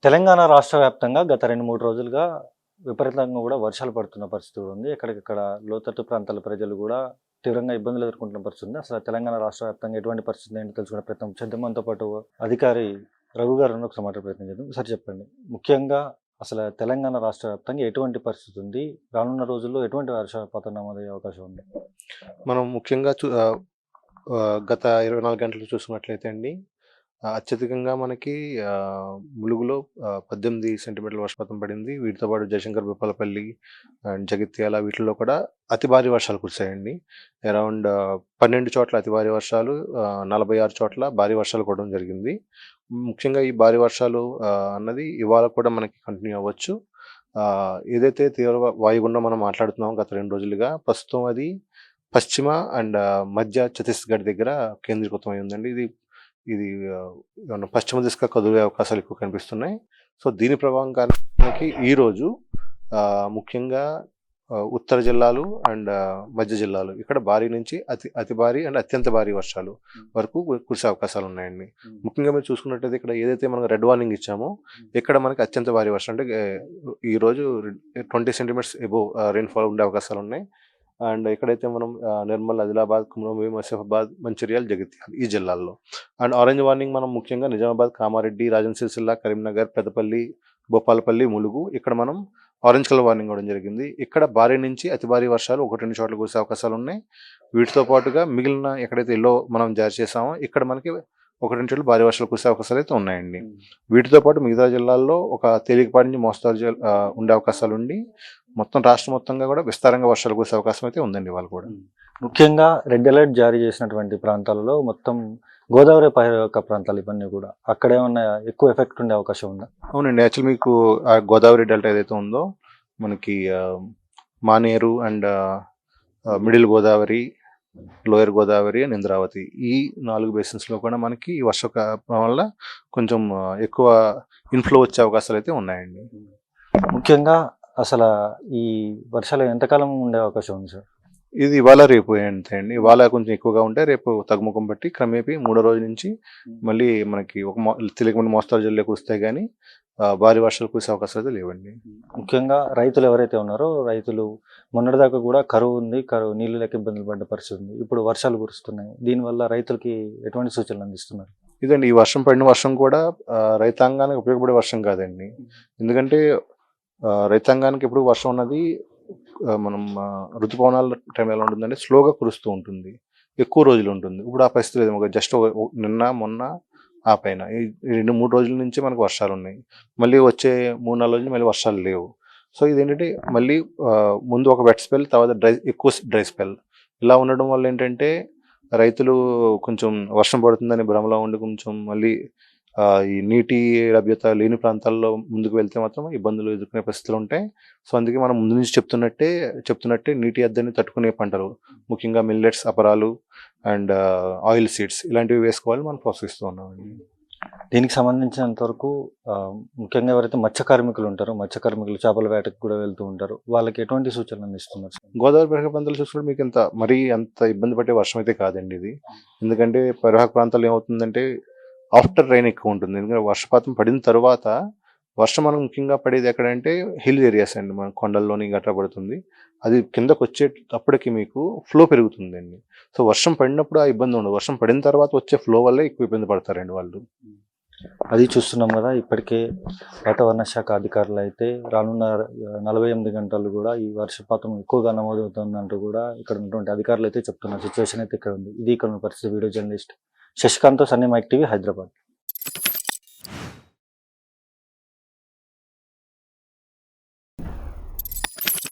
తెలంగాణ రాష్ట్ర వ్యాప్తంగా గత 2, 3 రోజులుగా విపరీతంగా కూడా వర్షాలు పడుతున్న పరిస్థితి కూడా ఉంది. ఎక్కడికక్కడ లోతట్టు ప్రాంతాల ప్రజలు కూడా తీవ్రంగా ఇబ్బందులు ఎదుర్కొంటున్న పరిస్థితి ఉంది. అసలు తెలంగాణ రాష్ట్ర వ్యాప్తంగా ఎటువంటి పరిస్థితి ఏంటో తెలుసుకునే ప్రయత్నం చేద్దాం. మనతో పాటు అధికారి రఘు గారు ఒకసారి మాట్లాడే ప్రయత్నం చేద్దాం. సార్ చెప్పండి. ముఖ్యంగా అసలు తెలంగాణ రాష్ట్ర వ్యాప్తంగా ఎటువంటి పరిస్థితి ఉంది? రానున్న రోజుల్లో ఎటువంటి వర్షపాతం నమోదయ్యే అవకాశం ఉంది? మనం ముఖ్యంగా గత 24 గంటలు చూసుకున్నట్లయితే అండి, అత్యధికంగా మనకి ములుగులో 18 సెంటీమీటర్ల వర్షపాతం పడింది. వీటితో పాటు జయశంకర్, భూపాలపల్లి అండ్ జగిత్యాల వీటిల్లో కూడా అతి భారీ వర్షాలు కురిశాయండి. అరౌండ్ 12 చోట్ల అతి భారీ వర్షాలు, 46 చోట్ల భారీ వర్షాలు పడడం జరిగింది. ముఖ్యంగా ఈ భారీ వర్షాలు అన్నది ఇవాళ కూడా మనకి కంటిన్యూ అవ్వచ్చు. ఏదైతే తీవ్ర వాయుగుండం మనం మాట్లాడుతున్నామో గత 2 రోజులుగా, ప్రస్తుతం అది పశ్చిమ అండ్ మధ్య ఛత్తీస్గఢ్ దగ్గర కేంద్రీకృతమై ఉందండి. ఇది ఇది పశ్చిమ దిశగా కదిలే అవకాశాలు ఎక్కువ కనిపిస్తున్నాయి. సో దీని ప్రభావం కారణంగా ఈరోజు ముఖ్యంగా ఉత్తర జిల్లాలు అండ్ మధ్య జిల్లాలు ఇక్కడ భారీ నుంచి అతి భారీ అండ్ అత్యంత భారీ వర్షాలు వరకు కురిసే అవకాశాలు ఉన్నాయండి. ముఖ్యంగా మీరు చూసుకున్నట్టయితే ఇక్కడ ఏదైతే మనం రెడ్ వార్నింగ్ ఇచ్చామో ఇక్కడ మనకి అత్యంత భారీ వర్షం అంటే ఈరోజు 20 సెంటీమీటర్స్ ఎబోవ్ రెయిన్ఫాల్ ఉండే అవకాశాలు ఉన్నాయి. అండ్ ఎక్కడైతే మనం నిర్మల్, ఆదిలాబాద్, కుమ్రంభీం, ఆసిఫాబాద్, మంచిర్యాల, జగిత్యాల ఈ జిల్లాల్లో. అండ్ ఆరెంజ్ వార్నింగ్ మనం ముఖ్యంగా నిజామాబాద్, కామారెడ్డి, రాజన్న సిరిసిల్ల, కరీంనగర్, పెద్దపల్లి, భూపాలపల్లి, ములుగు ఇక్కడ మనం ఆరెంజ్ కలర్ వార్నింగ్ ఇవ్వడం జరిగింది. ఇక్కడ భారీ నుంచి అతి భారీ వర్షాలు 1-2 చోట్ల కురిసే అవకాశాలు ఉన్నాయి. వీటితో పాటుగా మిగిలిన ఎక్కడైతే ఎల్లో మనం జారీ చేసామో ఇక్కడ మనకి 1-2 చోట్ల భారీ వర్షాలు కురిసే అవకాశాలు అయితే ఉన్నాయండి. వీటితో పాటు మిగతా జిల్లాల్లో ఒక తేలికపాటి నుంచి మోస్తారు ఉండే అవకాశాలు ఉండి మొత్తం రాష్ట్రం మొత్తంగా కూడా విస్తారంగా వర్షాలు కురిసే అవకాశం అయితే ఉందండి వాళ్ళు కూడా. ముఖ్యంగా రెడ్ అలర్ట్ జారీ చేసినటువంటి ప్రాంతాలలో మొత్తం గోదావరి పరివాహక ప్రాంతాలు ఇవన్నీ కూడా అక్కడ ఏమన్నా ఎక్కువ ఎఫెక్ట్ ఉండే అవకాశం ఉందా? అవునండి. యాక్చువల్ మీకు ఆ గోదావరి డెల్టా ఏదైతే ఉందో మనకి Maneru and middle Godavari, lower Godavari and Indravati ఈ 4 బేసిన్స్లో కూడా మనకి ఈ వర్షపాతం వల్ల కొంచెం ఎక్కువ ఇన్ఫ్లో వచ్చే అవకాశాలు అయితే ఉన్నాయండి. ముఖ్యంగా అసలు ఈ వర్షాలు ఎంతకాలం ఉండే అవకాశం ఉంది సార్? ఇది ఇవాళ రేపు అంతే అండి. ఇవాళ కొంచెం ఎక్కువగా ఉంటే రేపు తగ్గుముఖం బట్టి క్రమేపీ 3వ రోజు నుంచి మళ్ళీ మనకి తెలియకుండా మోస్తారు జల్లులు కురుస్తాయి కానీ భారీ వర్షాలు కురిసే అవకాశాలు అయితే లేవండి. ముఖ్యంగా రైతులు ఎవరైతే ఉన్నారో రైతులు మొన్నటిదాకా కూడా కరువు ఉంది, నీళ్ళు లేక ఇబ్బందులు పడ్డ పరిస్థితి ఉంది. ఇప్పుడు వర్షాలు కురుస్తున్నాయి. దీనివల్ల రైతులకి ఎటువంటి సూచనలు అందిస్తున్నారు? ఇదండి, ఈ వర్షం పడిన వర్షం కూడా రైతాంగానికి ఉపయోగపడే వర్షం కాదండి. ఎందుకంటే రైతాంగానికి ఎప్పుడు వర్షం ఉన్నది మనం ఋతుపవనాల టైం ఎలా ఉంటుందంటే స్లోగా కురుస్తూ ఉంటుంది, ఎక్కువ రోజులు ఉంటుంది. ఇప్పుడు ఆ పరిస్థితి లేదు. జస్ట్ నిన్న మొన్న ఆ పైన ఈ 2-3 రోజుల నుంచి మనకు వర్షాలు ఉన్నాయి. మళ్ళీ వచ్చే 3-4 రోజులు మళ్ళీ వర్షాలు లేవు. సో ఇదేంటంటే మళ్ళీ ముందు ఒక వెట్ స్పెల్, తర్వాత ఎక్కువ డ్రై స్పెల్ ఇలా ఉండడం వల్ల ఏంటంటే రైతులు కొంచెం వర్షం పడుతుందని భ్రమలో ఉండి కొంచెం మళ్ళీ ఈ నీటి లభ్యత లేని ప్రాంతాల్లో ముందుకు వెళ్తే మాత్రం ఇబ్బందులు ఎదుర్కొనే పరిస్థితులు ఉంటాయి. సో అందుకే మనం ముందు నుంచి చెప్తున్నట్టే నీటి అద్దెని తట్టుకునే పంటలు ముఖ్యంగా మిల్లెట్స్, అపరాలు అండ్ ఆయిల్ సీడ్స్ ఇలాంటివి వేసుకోవాలి మనం ప్రోత్సహిస్తూ ఉన్నామండి. దీనికి సంబంధించినంత వరకు ముఖ్యంగా ఎవరైతే మత్స్య కార్మికులు ఉంటారో, మత్స్య చేపల వేటకు కూడా వెళ్తూ ఉంటారు, వాళ్ళకి ఎటువంటి సూచనలు అందిస్తున్నారు? గోదావరి పరివాహక ప్రాంతాలు చూసుకుంటే మీకు అంత ఇబ్బంది పడే వర్షం అయితే కాదండి ఇది. ఎందుకంటే పరివాహక ప్రాంతాలు ఏమవుతుందంటే ఆఫ్టర్ రైన్ ఎక్కువ ఉంటుంది. ఎందుకంటే వర్షపాతం పడిన తర్వాత వర్షం మనం ముఖ్యంగా పడేది ఎక్కడంటే హిల్ ఏరియాస్ అండి, మన కొండల్లోని గట్రా పడుతుంది. అది కిందకు వచ్చేటప్పటికి మీకు ఫ్లో పెరుగుతుందండి. సో వర్షం పడినప్పుడు ఆ ఇబ్బంది ఉండదు. వర్షం పడిన తర్వాత వచ్చే ఫ్లో వల్లే ఎక్కువ ఇబ్బంది పడతారండి వాళ్ళు. అది చూస్తున్నాం కదా. ఇప్పటికే వాతావరణ శాఖ అధికారులు అయితే రానున్న 48 గంటలు కూడా ఈ వర్షపాతం ఎక్కువగా నమోదవుతుందంటూ కూడా ఇక్కడ ఉన్నటువంటి అధికారులు అయితే చెప్తున్నారు. సిచ్యువేషన్ అయితే ఇక్కడ ఉంది. ఇది ఇక్కడ పరిస్థితి. Video journalist Shashikant, Sunny Mic TV, Hyderabad.